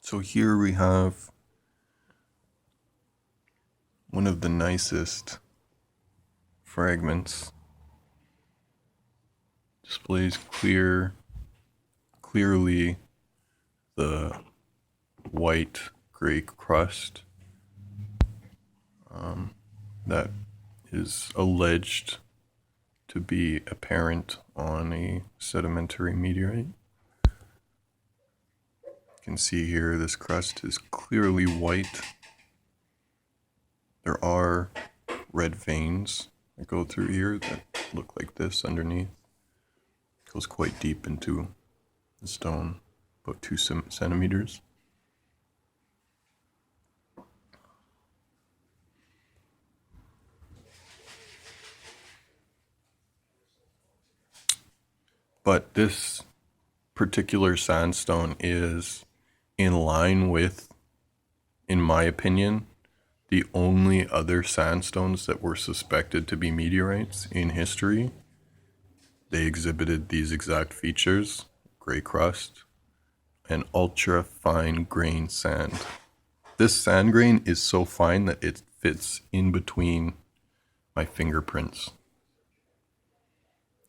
So here we have one of the nicest fragments. Displays clearly the white gray crust that is alleged to be apparent on a sedimentary meteorite. You can see here this crust is clearly white. There are red veins that go through here that look like this underneath. It goes quite deep into the stone, about 2 centimeters. But this particular sandstone is in line with, in my opinion, the only other sandstones that were suspected to be meteorites in history. They exhibited these exact features: gray crust and ultra fine grain sand. This sand grain is so fine that it fits in between my fingerprints.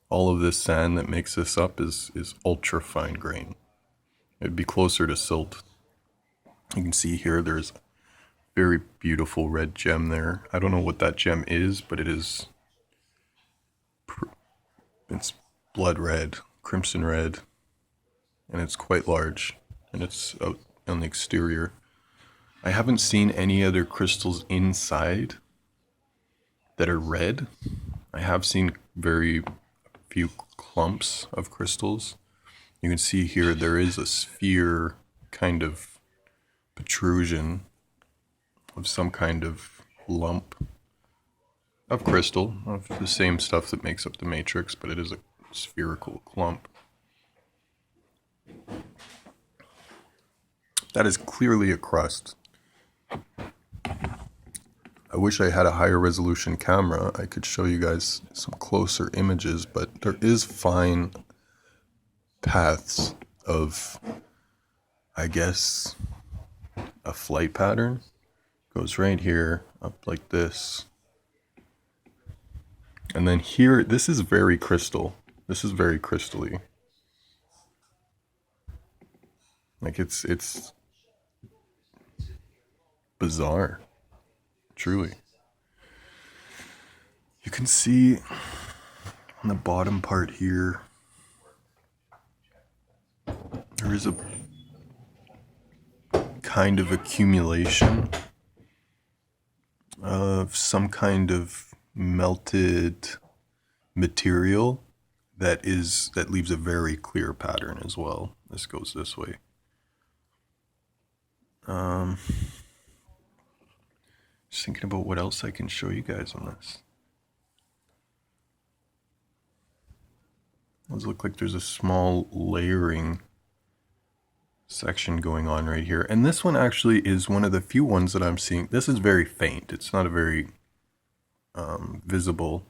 All of this sand that makes this up is ultra fine grain. It'd be closer to silt. You can see here there's a very beautiful red gem there. I don't know what that gem is, but it's blood red, crimson red, and it's quite large, and it's out on the exterior. I haven't seen any other crystals inside that are red. I have seen very few clumps of crystals. You can see here there is a sphere kind of protrusion of some kind of lump of crystal, of the same stuff that makes up the matrix, but it is a spherical clump. That is clearly a crust. I wish I had a higher resolution camera. I could show you guys some closer images, but there is fine paths of, I guess, a flight pattern. Goes right here, up like this. And then here, this is very crystal. This is very crystally. Like it's bizarre. Truly. You can see on the bottom part here, there is a kind of accumulation of some kind of melted material that leaves a very clear pattern as well. This goes this way. Just thinking about what else I can show you guys on this. It does look like there's a small layering section going on right here. And this one actually is one of the few ones that I'm seeing. This is very faint. It's not a very visible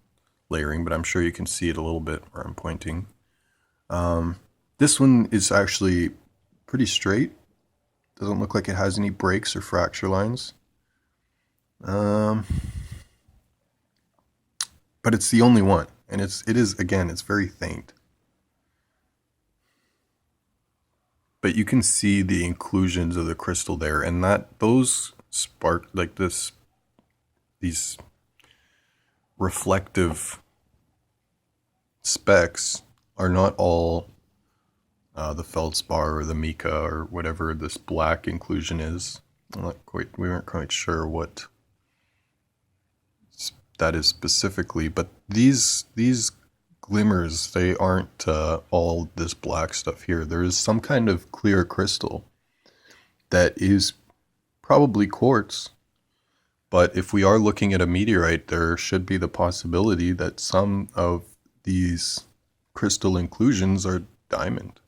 layering, but I'm sure you can see it a little bit where I'm pointing. This one is actually pretty straight. Doesn't look like it has any breaks or fracture lines. But it's the only one, and it is again, it's very faint. But you can see the inclusions of the crystal there, and that those spark like this, these reflective specks are not all the feldspar or the mica or whatever this black inclusion is. We weren't quite sure what that is specifically, but these glimmers, they aren't all this black stuff here. There is some kind of clear crystal that is probably quartz, but if we are looking at a meteorite, there should be the possibility that some of these crystal inclusions are diamond,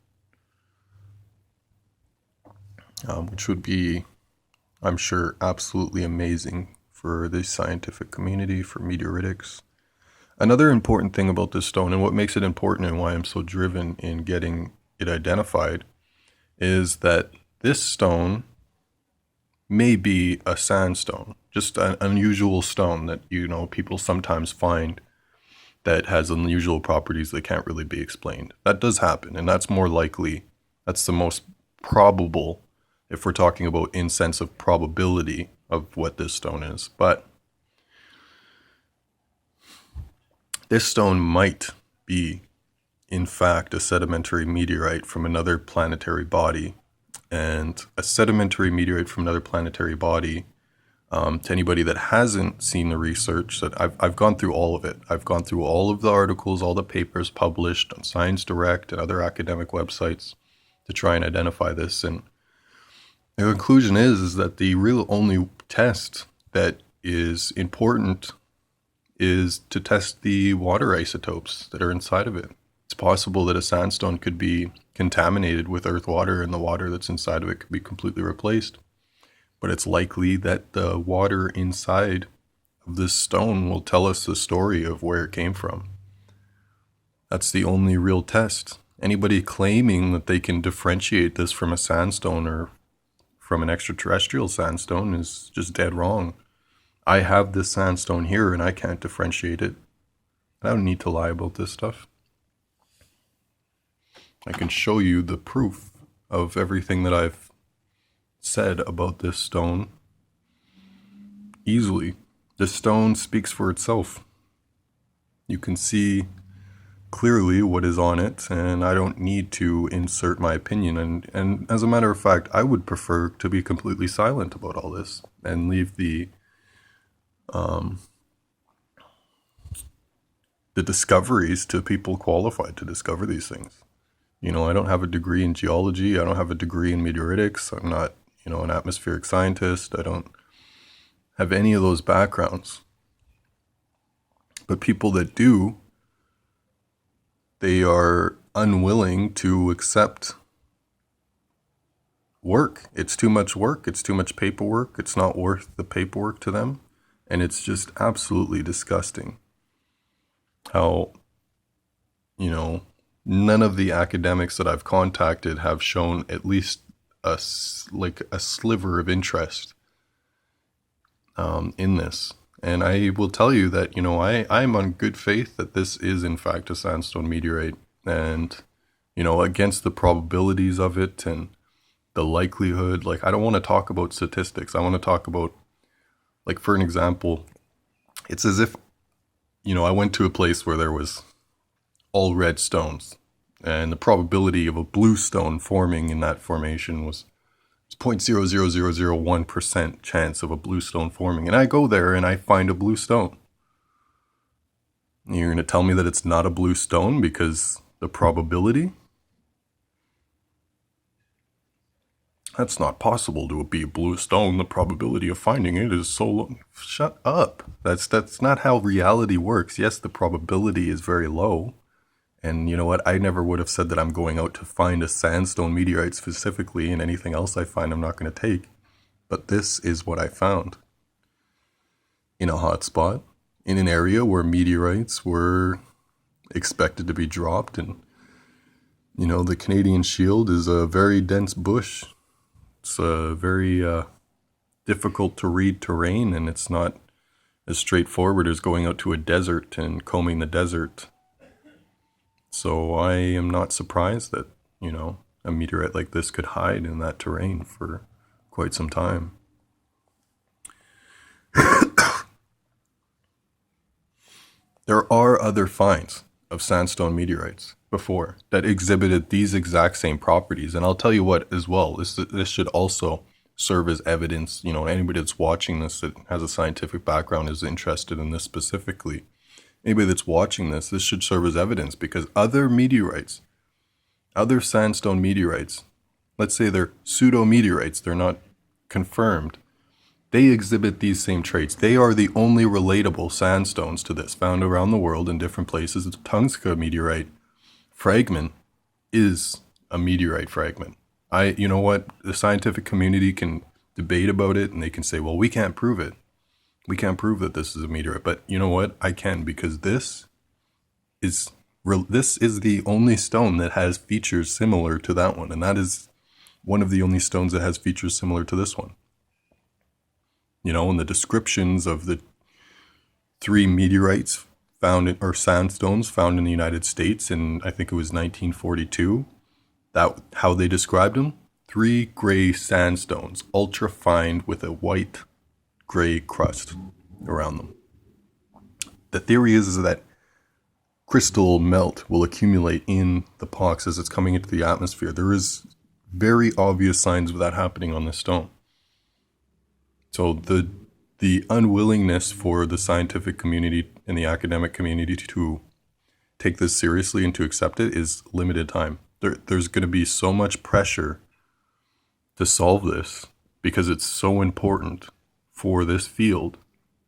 which would be, I'm sure, absolutely amazing for the scientific community, for meteoritics. Another important thing about this stone, and what makes it important and why I'm so driven in getting it identified, is that this stone may be a sandstone, just an unusual stone that, people sometimes find that has unusual properties that can't really be explained. That does happen, and that's more likely, that's the most probable if we're talking about in sense of probability of what this stone is. But this stone might be, in fact, a sedimentary meteorite from another planetary body. And a sedimentary meteorite from another planetary body, to anybody that hasn't seen the research, that I've gone through all of it. I've gone through all of the articles, all the papers published on Science Direct and other academic websites to try and identify this. And the conclusion is that the real only test that is important is to test the water isotopes that are inside of it. It's possible that a sandstone could be contaminated with earth water and the water that's inside of it could be completely replaced. But it's likely that the water inside of this stone will tell us the story of where it came from. That's the only real test. Anybody claiming that they can differentiate this from a sandstone or from an extraterrestrial sandstone is just dead wrong. I have this sandstone here and I can't differentiate it. I don't need to lie about this stuff. I can show you the proof of everything that I've said about this stone easily. This stone speaks for itself. You can see clearly what is on it, and I don't need to insert my opinion. And as a matter of fact, I would prefer to be completely silent about all this and leave the discoveries to people qualified to discover these things. I don't have a degree in geology. I don't have a degree in meteoritics. I'm not, an atmospheric scientist. I don't have any of those backgrounds. But people that do, they are unwilling to accept work. It's too much work. It's too much paperwork. It's not worth the paperwork to them. And it's just absolutely disgusting how, none of the academics that I've contacted have shown at least a sliver of interest in this. And I will tell you that, I'm on good faith that this is in fact a sandstone meteorite. And, against the probabilities of it and the likelihood, I don't want to talk about statistics. I want to talk about, for an example, it's as if, I went to a place where there was all red stones, and the probability of a blue stone forming in that formation was 0.00001% chance of a blue stone forming. And I go there and I find a blue stone. And you're going to tell me that it's not a blue stone because the probability? That's not possible to be a blue stone. The probability of finding it is so low. Shut up. That's not how reality works. Yes, the probability is very low. And you know what? I never would have said that I'm going out to find a sandstone meteorite specifically, and anything else I find I'm not going to take. But this is what I found. In a hot spot, in an area where meteorites were expected to be dropped. And, the Canadian Shield is a very dense bush. It's a very difficult to read terrain, and it's not as straightforward as going out to a desert and combing the desert. So I am not surprised that, a meteorite like this could hide in that terrain for quite some time. There are other finds of sandstone meteorites before that exhibited these exact same properties. And I'll tell you what as well, this should also serve as evidence. Anybody that's watching this that has a scientific background is interested in this specifically. Anybody that's watching this should serve as evidence, because other meteorites, other sandstone meteorites, let's say they're pseudo-meteorites, they're not confirmed, they exhibit these same traits. They are the only relatable sandstones to this, found around the world in different places. The Tunguska meteorite fragment is a meteorite fragment. You know what? The scientific community can debate about it, and they can say, well, we can't prove it. We can't prove that this is a meteorite, but you know what? I can, because this is the only stone that has features similar to that one, and that is one of the only stones that has features similar to this one. You know, and the descriptions of the 3 meteorites found in, or sandstones found in the United States in, I think it was 1942, that how they described them: 3 gray sandstones, ultra fine with a white gray crust around them. The theory is that crystal melt will accumulate in the pox as it's coming into the atmosphere. There is very obvious signs of that happening on this stone. So the unwillingness for the scientific community and the academic community to take this seriously and to accept it is limited time. There's going to be so much pressure to solve this because it's so important for this field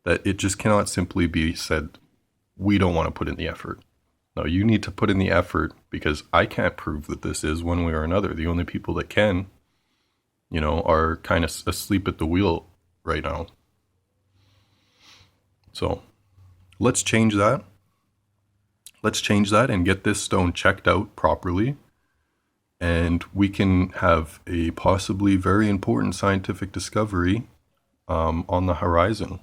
that it just cannot simply be said, we don't want to put in the effort. No, you need to put in the effort because I can't prove that this is one way or another. The only people that can, you know, are kind of asleep at the wheel right now. So let's change that. Let's change that and get this stone checked out properly. And we can have a possibly very important scientific discovery on the horizon.